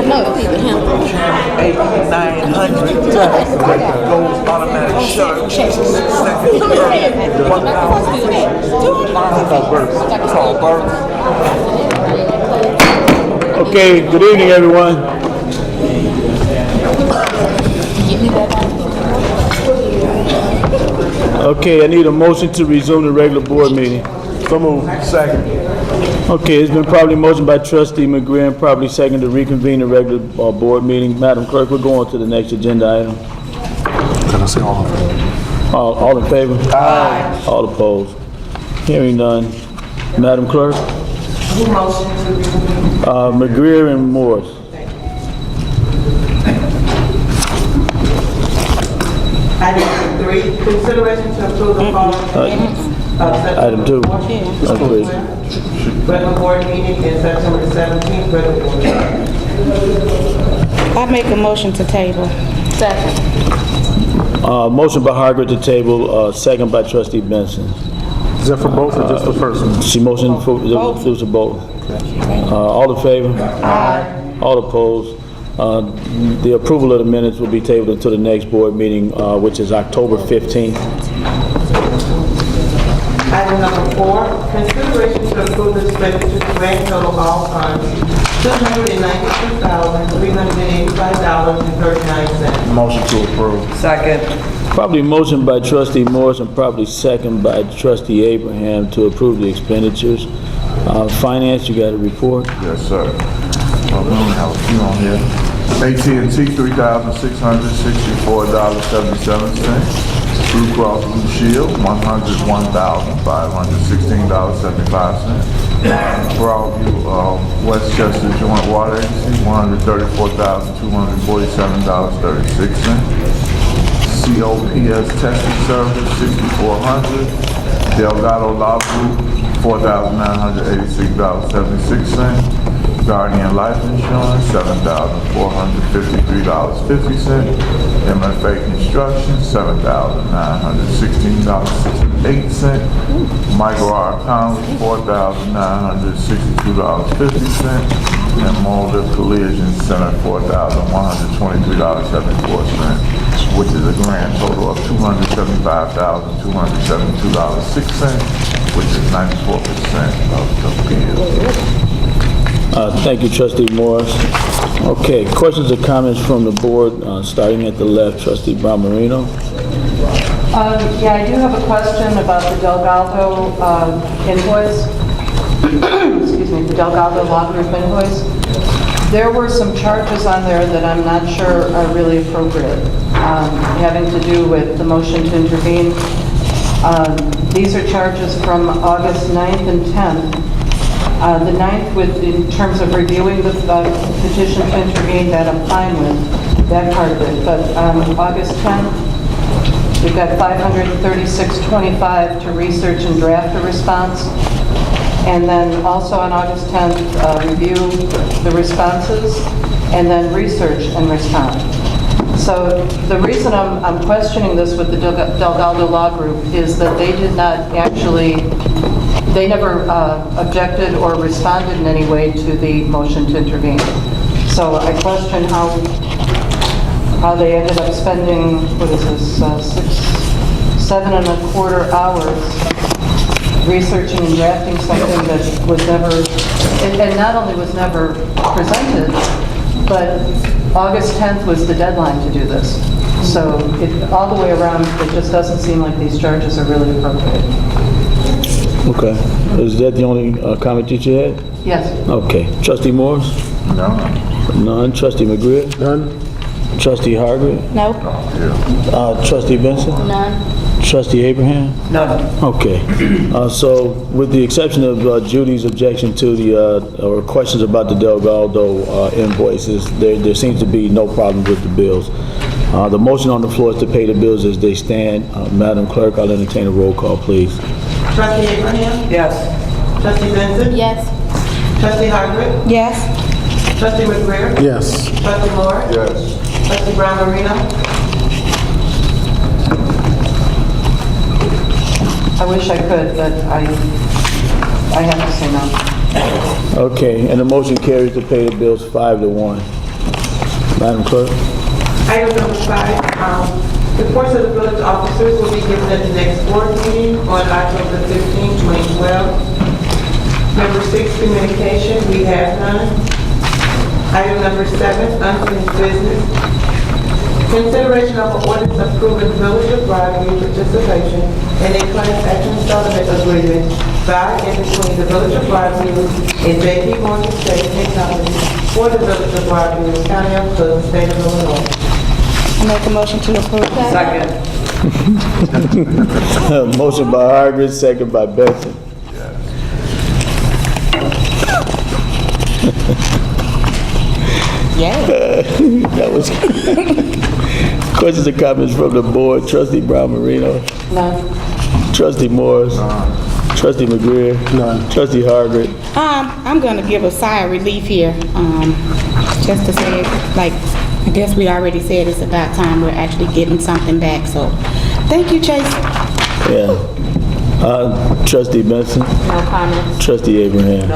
know it's either him. 8,900 goes automatic shot. Okay, good evening, everyone. Okay, I need a motion to resume the regular board meeting. So moved. Second. Okay, it's been probably motioned by Trustee McGreer and probably second to reconvene the regular board meeting. Madam Clerk, we're going to the next agenda item. Can I say all of it? All in favor? Aye. All opposed? Hearing none. Madam Clerk? McGreer and Morris. Item 3, consideration to approve the following Item 2. Okay. regular board meeting in September the 17th, regular board meeting. I make a motion to table. Second. Motion by Hargreaves to table, second by Trustee Benson. Is that for both or just the first one? She motioned for both. All in favor? Aye. All opposed? The approval of the minutes will be tabled until the next board meeting, which is October 15th. Item number 4, consideration to approve the expenditure to grand total all funds, $292,385.39. Motion to approve. Second. Probably motion by Trustee Morris and probably second by Trustee Abraham to approve the expenditures. Finance, you got a report? Yes, sir. We only have a few on here. AT&T, $3,664.77. Blue Cross Blue Shield, $101,516.75. Broadview, Westchester Joint Water Agency, $134,247.36. COPS Testing Service, $6,400. Delgado Law Group, $4,986.76. Guardian Life Insurance, $7,453.50. MFA Construction, $7,916.68. Michael R. Conley, $4,962.50. And Mulder Collision Center, $4,123.74, which is a grand total of $275,272.06, which is 94% of the bill. Thank you, Trustee Morris. Okay, questions or comments from the board, starting at the left, Trustee Brown Marino. Yeah, I do have a question about the Delgado invoice. Excuse me, the Delgado Law Group invoice. There were some charges on there that I'm not sure are really appropriate, having to do with the motion to intervene. These are charges from August 9th and 10th. The 9th, in terms of reviewing the petition to intervene, that I'm fine with, that part of it. But August 10th, we've got $536.25 to research and draft a response. And then also on August 10th, review the responses and then research and respond. So the reason I'm questioning this with the Delgado Law Group is that they did not actually, they never objected or responded in any way to the motion to intervene. So I question how they ended up spending, what is this, 7.25 hours researching and drafting something that was never, and not only was never presented, but August 10th was the deadline to do this. So all the way around, it just doesn't seem like these charges are really appropriate. Okay. Is that the only comment that you had? Yes. Okay. Trustee Morris? No? None. Trustee McGreer? None? Trustee Hargreaves? No. Trustee Benson? None. Trustee Abraham? None. Okay. So with the exception of Judy's objection to the, or questions about the Delgado invoices, there seems to be no problem with the bills. The motion on the floor is to pay the bills as they stand. Madam Clerk, I'll entertain a roll call, please. Trustee Abraham? Yes. Trustee Benson? Yes. Trustee Hargreaves? Yes. Trustee McGreer? Yes. Trustee Moore? Yes. Trustee Brown Marino? wish I could, but I have to say no. Okay, and the motion carries to pay the bills 5-1. Madam Clerk? Item number 5, reports of the village officers will be given at the next board meeting on October 15, 2012. Number 6, communication, we have none. Item number 7, unfinished business. Consideration of an ordinance approving Village of Broadview participation in a class action settlement agreement by and between the Village of Broadview and J.P. Morgan Chase and Company for the Village of Broadview, County of Cook, State of Illinois. I make a motion to approve. Second. Motion by Hargreaves, second by Benson. Yeah. That was questions and comments from the board. Trustee Brown Marino, No. Trustee Morris, Trustee McGreer, None. Trustee Hargreaves. I'm gonna give a sigh of relief here, just to say, like, I guess we already said it's about time we're actually getting something back, so, thank you, Chase. Yeah. Trustee Benson, No comments. Trustee Abraham.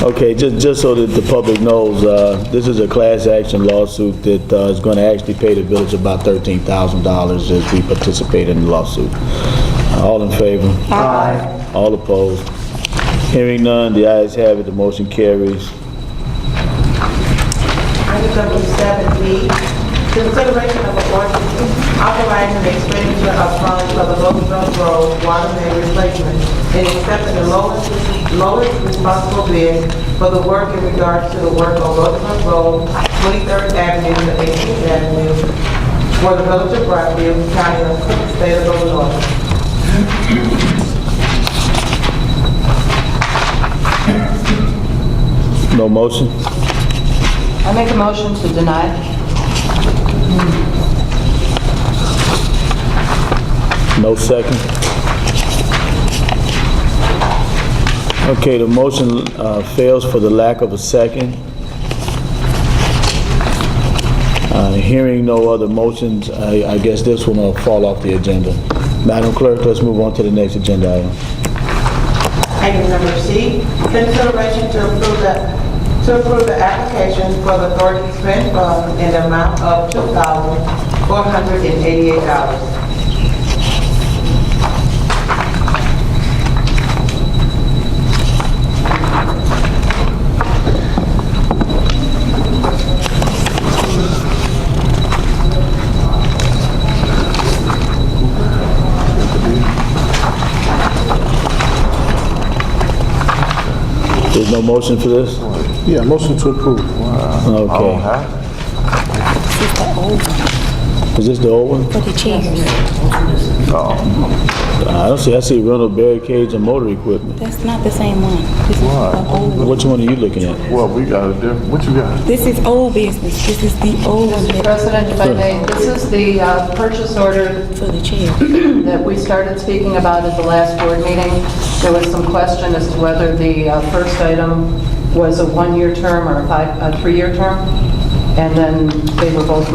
Okay, just so that the public knows, this is a class action lawsuit that is going to actually pay the village about $13,000 as we participate in the lawsuit. All in favor? Aye. All opposed? Hearing none, the ayes have it, the motion carries. Item number 7B, consideration of an ordinance authorizing the expenditure of funds for the Roosevelt Road water main replacement and accepting the lowest responsible bid for the work in regards to the work on Roosevelt Road, 23rd Avenue to 18th Avenue for the Village of Broadview, County of Cook, State of Illinois. No motion? I make a motion to deny. No second? Okay, the motion fails for the lack of a second. Hearing no other motions, I guess this one will fall off the agenda. Madam Clerk, let's move on to the next agenda item. Item number C, consideration to approve the application for the authority to spend funds in the amount of $2,488. There's no motion for this? Yeah, motion to approve. Okay. Is this the old one? For the chairs. I don't see, I see rental barricades and motor equipment. That's not the same one. This is the old one. Which one are you looking at? Well, we got a different, what you got? This is old business. This is the old one that- President, if I may, this is the purchase order for the chair. that we started speaking about at the last board meeting. There was some question as to whether the first item was a one-year term or a three-year term, and then they were both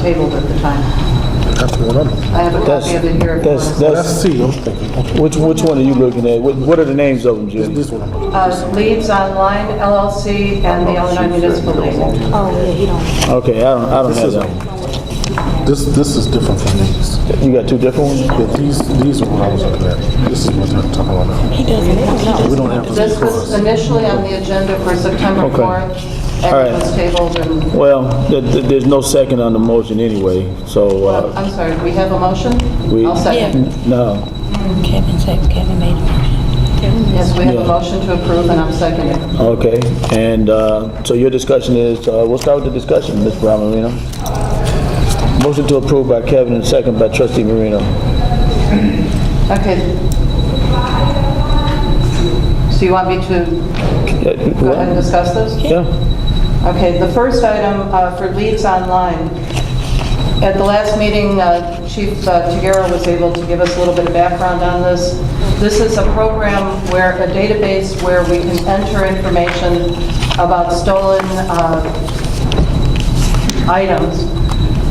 tabled at the time. That's one of them. I have a copy of it here. if you want to see. That's C, I'm thinking. Okay. Which one are you looking at? What are the names of them, Judy? This one I'm looking Leads Online LLC and the Illinois Municipal League. Oh, yeah, he don't. Okay, I don't have This is- that one. This is different from these. You got two different ones? Yeah, these are what I was looking at. This is what I'm talking about now. He doesn't. We don't have This this was initially on the agenda for September Okay. 4th, All and right. it was tabled and, Well, there's no second on the motion anyway, so, well, I'm sorry, we have a motion? We- I'll second. no. Kevin made a motion. Yes, we have Yeah. a motion to approve, and I'm seconding. Okay, and so your discussion is, we'll start with the discussion, Ms. Brown Marino. Motion to approve by Kevin and second by Trustee Marino. Okay. So you want me to go ahead and discuss this? Yeah, Okay, the first item for Leads Online. At the last meeting, Chief Tagero was able to give us a little bit of background on this. This is a program where, a database where we can enter information about stolen items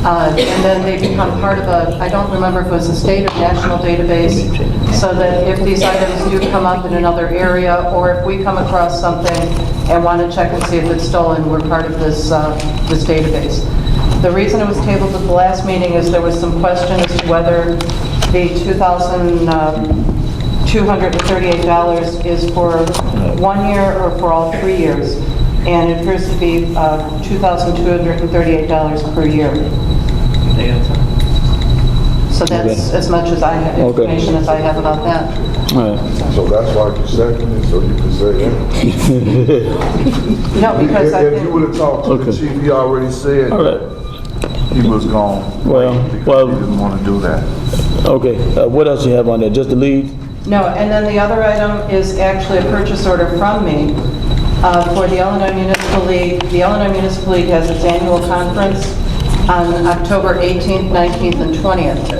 And then they become part of a, I don't remember if it was a state or national database, so that if these items do come up in another area, or if we come across something and want to check and see if it's stolen, we're part of this database. The reason it was tabled at the last meeting is there was some question as to whether the $2,238 is for 1 year or for all 3 years. And it appears to be $2,238 per year. So that's as much as I have, information as I have about that. All right. So that's why you seconded, so you can say that. No, because I If you think, would have talked to the chief, he already said All right. he was gone. Well, Because he didn't want to do that. Okay, what else you have on there? Just the leads? no, and then the other item is actually a purchase order from me for the Illinois Municipal League. The Illinois Municipal League has its annual conference on October 18th, 19th, and 20th.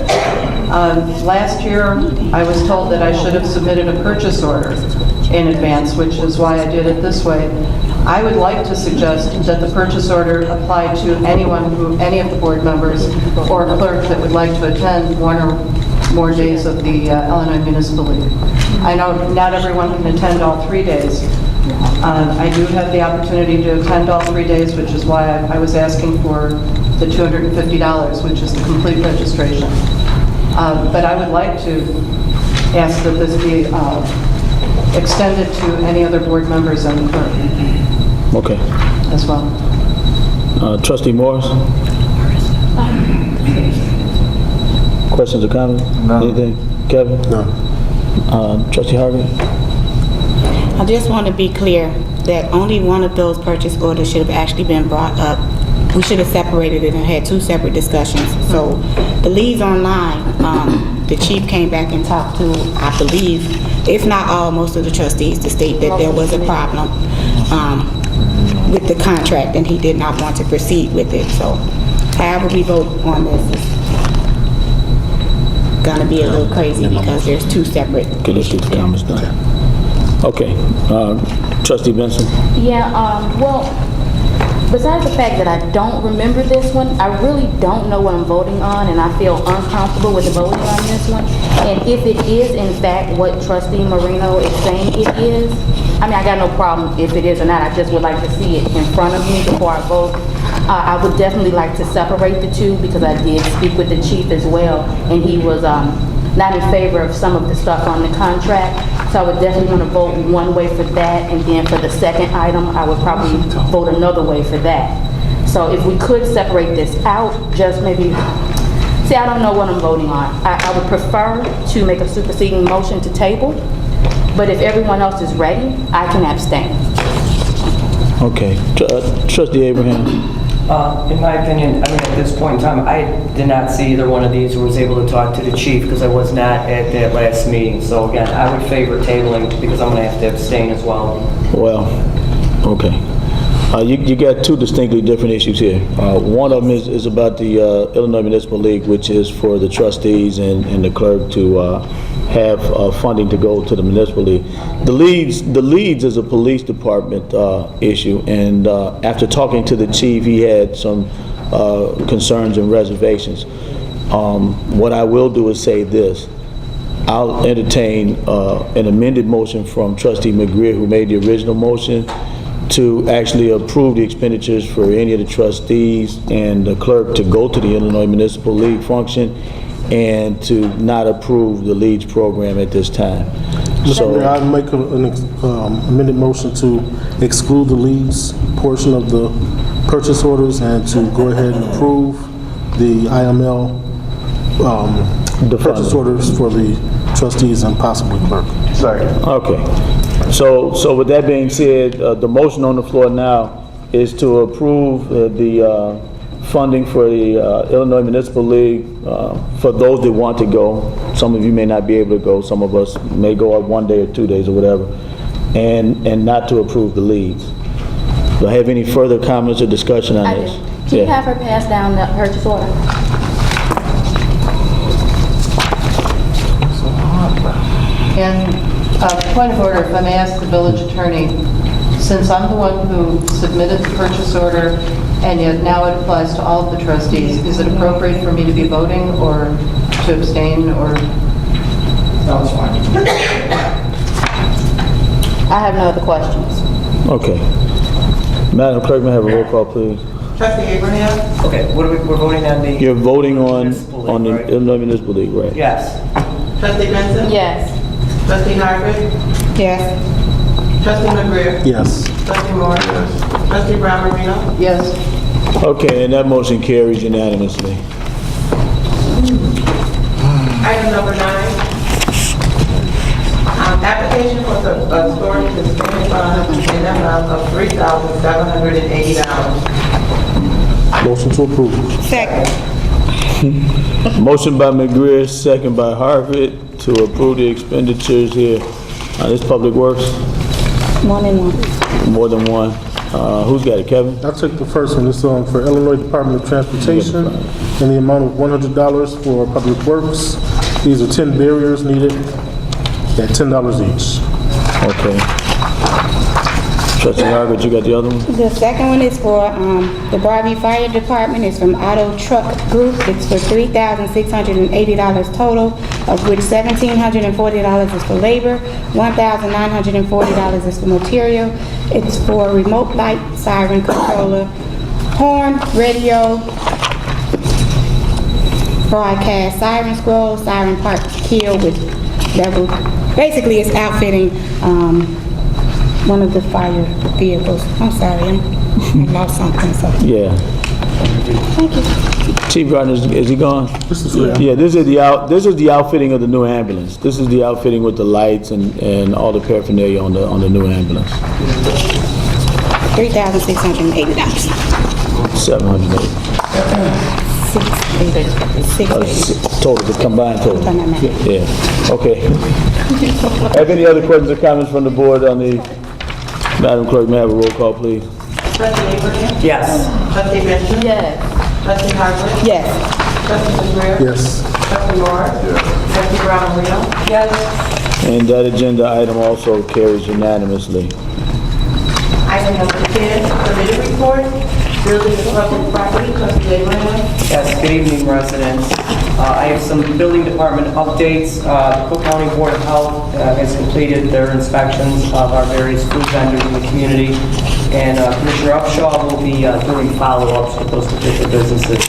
Last year, I was told that I should have submitted a purchase order in advance, which is why I did it this way. I would like to suggest that the purchase order apply to anyone who, any of the board members or clerk that would like to attend one or more days of the Illinois Municipal League. I know not everyone can attend all 3 days. I do have the opportunity to attend all 3 days, which is why I was asking for the $250, which is the complete registration. But I would like to ask that this be extended to any other board members and the clerk Okay. as well. Trustee Morris? Questions or comments? No. Anything? Kevin? No. Trustee Harvey? I just want to be clear that only one of those purchase orders should have actually been brought up. We should have separated it and had 2 separate discussions. So the leads online, the chief came back and talked to, I believe, if not all, most of the trustees to state that there was a problem with the contract and he did not want to proceed with it. So however we vote on this is gonna be a little crazy because there's 2 separate Okay, let's get the comments done. Okay, Trustee Benson? Yeah, well, besides the fact that I don't remember this one, I really don't know what I'm voting on, and I feel uncomfortable with the voting on this one. And if it is in fact what Trustee Marino is saying it is, I mean, I got no problem if it is or not. I just would like to see it in front of me before I vote. I would definitely like to separate the 2 because I did speak with the chief as well, and he was not in favor of some of the stuff on the contract. So I would definitely want to vote one way for that, and then for the second item, I would probably vote another way for that. So if we could separate this out, just maybe, see, I don't know what I'm voting on. I would prefer to make a superseding motion to table, but if everyone else is ready, I can abstain. Okay. Trustee Abraham? In my opinion, I mean, at this point in time, I did not see either one of these or was able to talk to the chief because I was not at that last meeting. So again, I would favor tabling because I'm going to have to abstain as well. Well, okay. You got 2 distinctly different issues here. One of them is about the Illinois Municipal League, which is for the trustees and the clerk to have funding to go to the municipal league. The leads is a police department issue, and after talking to the chief, he had some concerns and reservations. What I will do is say this. I'll entertain an amended motion from Trustee McGreer, who made the original motion, to actually approve the expenditures for any of the trustees and the clerk to go to the Illinois Municipal League function, and to not approve the leads program at this time. So I make an amended motion to exclude the leads portion of the purchase orders and to go ahead and approve the IML purchase orders for the trustees and possibly clerk. Second. Okay. So with that being said, the motion on the floor now is to approve the funding for the Illinois Municipal League for those that want to go. Some of you may not be able to go. Some of us may go up 1 day or 2 days or whatever, and not to approve the leads. Do I have any further comments or discussion on I this? do. Can you have her pass down the purchase order? And point of order, if I may ask the village attorney, since I'm the one who submitted the purchase order and yet now it applies to all of the trustees. Is it appropriate for me to be voting or to abstain or? No, it's fine. I have no other questions. Okay. Madam Clerk, may I have a roll call, please? Trustee Abraham? Okay, we're voting on the... You're voting on Municipal League, the right? Illinois Municipal League, right? Yes. Trustee Benson? Yes. Trustee Harvard? Yes. Trustee McGriff? Yes. Trustee Moore? Trustee Brown Marino? Yes. Okay, and that motion carries unanimously. Item number 9. Application for storage to spending fund in the amount of $3,780. Motion to approve. Second. Motion by McGriff, second by Harvard to approve the expenditures here. This Public Works, One and one. more than one. Who's got it, Kevin? I'll take the first one. It's for Illinois Department of Transportation in the amount of $100 for Public Works. These are 10 barriers needed at $10 each. Okay. Trustee Harvard, you got the other one? The second one is for the Broadview Fire Department. It's from Auto Truck Group. It's for $3,680 total, of which $1,740 is for labor, $1,940 is for material. It's for remote light, siren controller, horn, radio, broadcast, siren scroll, siren part kill with level. Basically, it's outfitting one of the fire vehicles. I'm sorry, I lost something, so. Yeah. Thank you. Chief Gardner, is he gone? This is for Yeah, this is the outfitting of the new ambulance. This is the outfitting with the lights and all the paraphernalia on the new ambulance. $3,680. 780. Total, the combined total. Yeah, okay. Have any other questions or comments from the board on the, Madam Clerk, may I have a roll call, please? Trustee Abraham? Yes. Trustee Benson? Yes. Trustee Harvard? Yes. Trustee McGriff? Yes. Trustee Moore? Trustee Brown Marino? Yes. And that agenda item also carries unanimously. Item number 10, committee report, building and public property, Trustee Abraham? Yes, good evening, residents. I have some building department updates. The Cook County Board of Health has completed their inspections of our various food vendors in the community, and Commissioner Upshaw will be doing follow-ups with those particular businesses.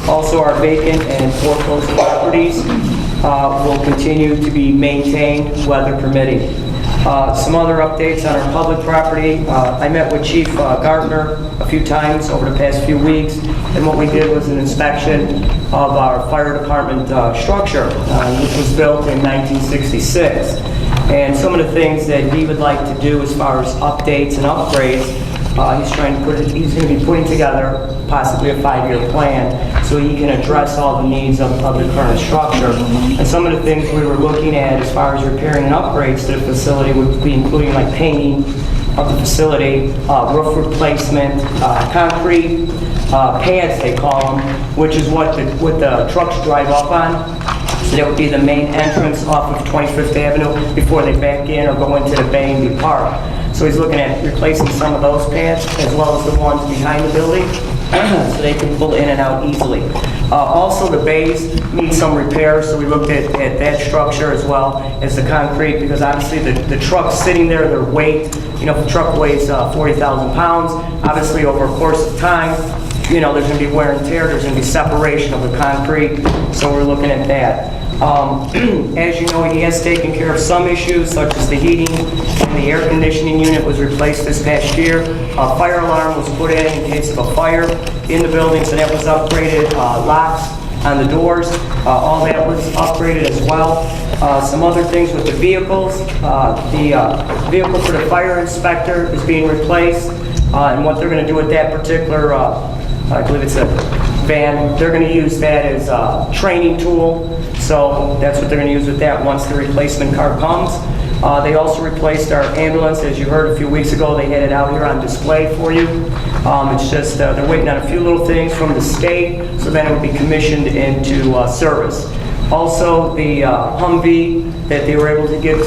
Also, our vacant and foreclosed properties will continue to be maintained, weather permitting. Some other updates on our public property. I met with Chief Gardner a few times over the past few weeks, and what we did was an inspection of our fire department structure, which was built in 1966. And some of the things that he would like to do as far as updates and upgrades, he's going to be putting together possibly a 5-year plan so he can address all the needs of the current structure. And some of the things we were looking at as far as repairing and upgrades to the facility would be including like painting of the facility, roof replacement, concrete pads they call them, which is what the trucks drive up on. So that would be the main entrance off of 25th Avenue before they back in or go into the bay and be parked. So he's looking at replacing some of those pads as well as the ones behind the building so they can pull in and out easily. Also, the bays need some repairs, so we looked at that structure as well as the concrete, because obviously the truck's sitting there, their weight, if the truck weighs 40,000 pounds, obviously over a course of time, there's going to be wear and tear, there's going to be separation of the concrete, so we're looking at that. As you know, he has taken care of some issues such as the heating and the air conditioning unit was replaced this past year. A fire alarm was put in case of a fire in the building, so that was upgraded. Locks on the doors, all that was upgraded as well. Some other things with the vehicles. The vehicle for the fire inspector is being replaced, and what they're going to do with that particular, I believe it's a van, they're going to use that as a training tool. So that's what they're going to use with that once the replacement car comes. They also replaced our ambulance. As you heard a few weeks ago, they had it out here on display for you. It's just they're waiting on a few little things from the state, so then it will be commissioned into service. Also, the Humvee that they were able to get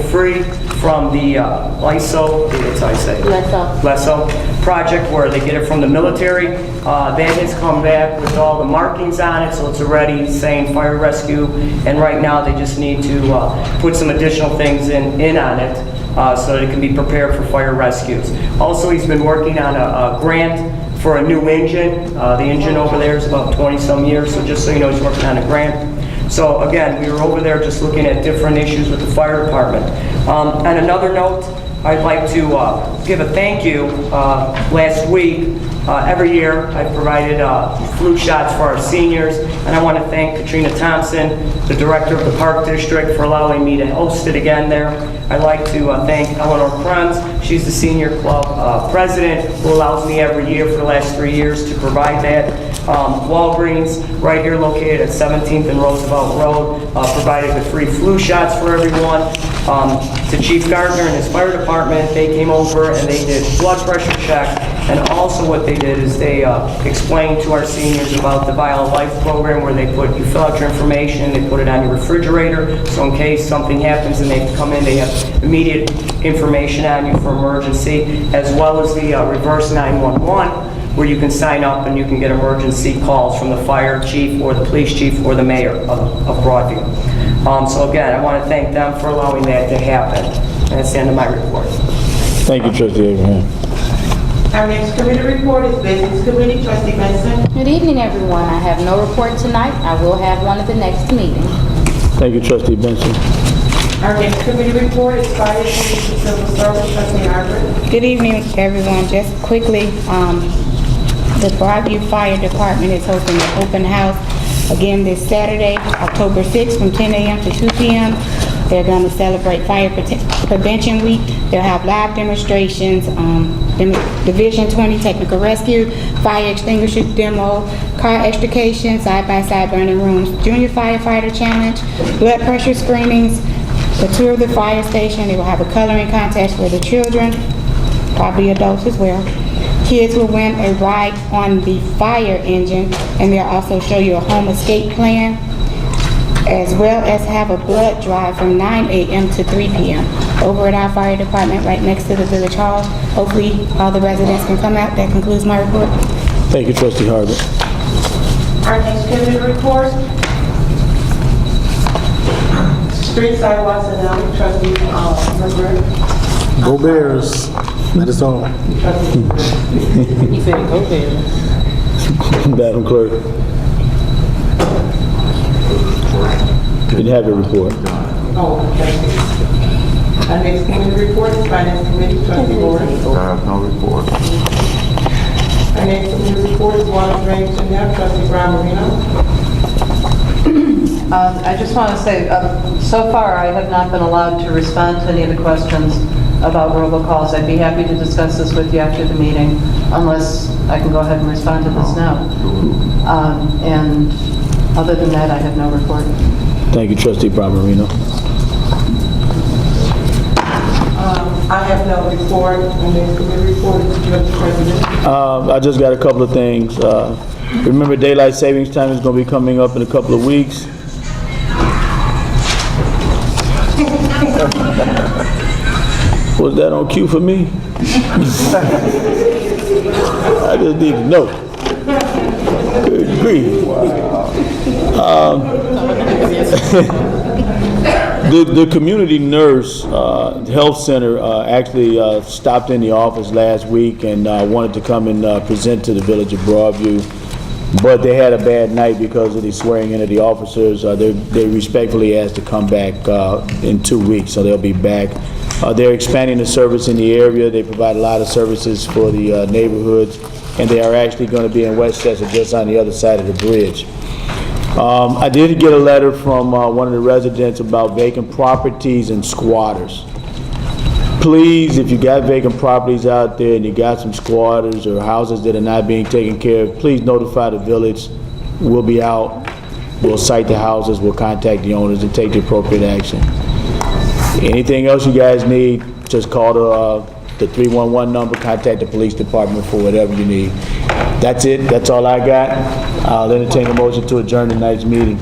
free from the LISO, what's I say? LESO project, where they get it from the military. That has come back with all the markings on it, so it's already saying fire rescue, and right now they just need to put some additional things in on it so that it can be prepared for fire rescues. Also, he's been working on a grant for a new engine. The engine over there is about 20-some years, so just so you know, he's working on a grant. So again, we were over there just looking at different issues with the fire department. On another note, I'd like to give a thank you. Last week, every year, I've provided flu shots for our seniors, and I want to thank Katrina Thompson, the director of the Park District, for allowing me to host it again there. I'd like to thank Eleanor Kranz. She's the senior club president, who allows me every year for the last 3 years to provide that. Walgreens, right here located at 17th and Roosevelt Road, provided the free flu shots for everyone. To Chief Gardner and his fire department, they came over and they did blood pressure check, and also what they did is they explained to our seniors about the Vial of Life program, where you fill out your information, they put it on your refrigerator, so in case something happens and they have to come in, they have immediate information on you for emergency, as well as the reverse 911, where you can sign up and you can get emergency calls from the fire chief or the police chief or the mayor of Broadview. So again, I want to thank them for allowing that to happen. And that's the end of my report. Thank you, Trustee Abraham. Our next committee report is Business Committee. Trustee Benson. Good evening, everyone. I have no report tonight. I will have one at the next meeting. Thank you, Trustee Benson. Our next committee report is Fire Police and Civil Service. Trustee Harper. Good evening, everyone. Just quickly, the Broadview Fire Department is hosting an open house again this Saturday, October 6th, from 10 a.m. to 2 p.m. They're going to celebrate Fire Prevention Week. They'll have live demonstrations, Division 20 Technical Rescue, fire extinguisher demo, car extrication, side-by-side burning rooms, junior firefighter challenge, blood pressure screenings, the tour of the fire station. They will have a coloring contest for the children, probably adults as well. Kids will win a ride on the fire engine, and they'll also show you a home escape plan, as well as have a blood drive from 9 a.m. to 3 p.m. over at our fire department right next to the Village Hall. Hopefully, all the residents can come out. That concludes my report. Thank you, Trustee Harvey. Our next committee report. Street sidewalks and alley. Trustee Harper. Go Bears. That is all. He said, go Bears. Madam Clerk. You can have your report. Oh, okay. Our next committee report is Finance Committee. Trustee Moore. I have no report. Our next committee report is Water, Drainage, and Health. Trustee Brown Marino. I just want to say, so far I have not been allowed to respond to any of the questions about robocalls. I'd be happy to discuss this with you after the meeting, unless I can go ahead and respond to this now. And other than that, I have no report. Thank you, Trustee Marino. I have no report. Our next committee report is Trustee President. I just got a couple of things. Remember, daylight savings time is going to be coming up in a couple of weeks. Was that on cue for me? I just need to know. Good grief. The community nurse health center actually stopped in the office last week and wanted to come and present to the village of Broadview, but they had a bad night because of the swearing in of the officers. They respectfully asked to come back in 2 weeks, so they'll be back. They're expanding the service in the area. They provide a lot of services for the neighborhoods, and they are actually going to be in Westchester, just on the other side of the bridge. I did get a letter from one of the residents about vacant properties and squatters. Please, if you got vacant properties out there and you got some squatters or houses that are not being taken care of, please notify the village. We'll be out, we'll cite the houses, we'll contact the owners and take the appropriate action. Anything else you guys need, just call the 311 number, contact the police department for whatever you need. That's it, that's all I got. I'll entertain a motion to adjourn tonight's meeting.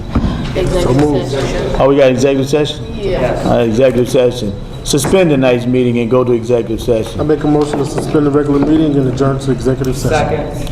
moved. Oh, we got executive session? Yes. Executive session. Suspend tonight's meeting and go to executive session. I make a motion to suspend the regular meeting and adjourn to executive session. Second.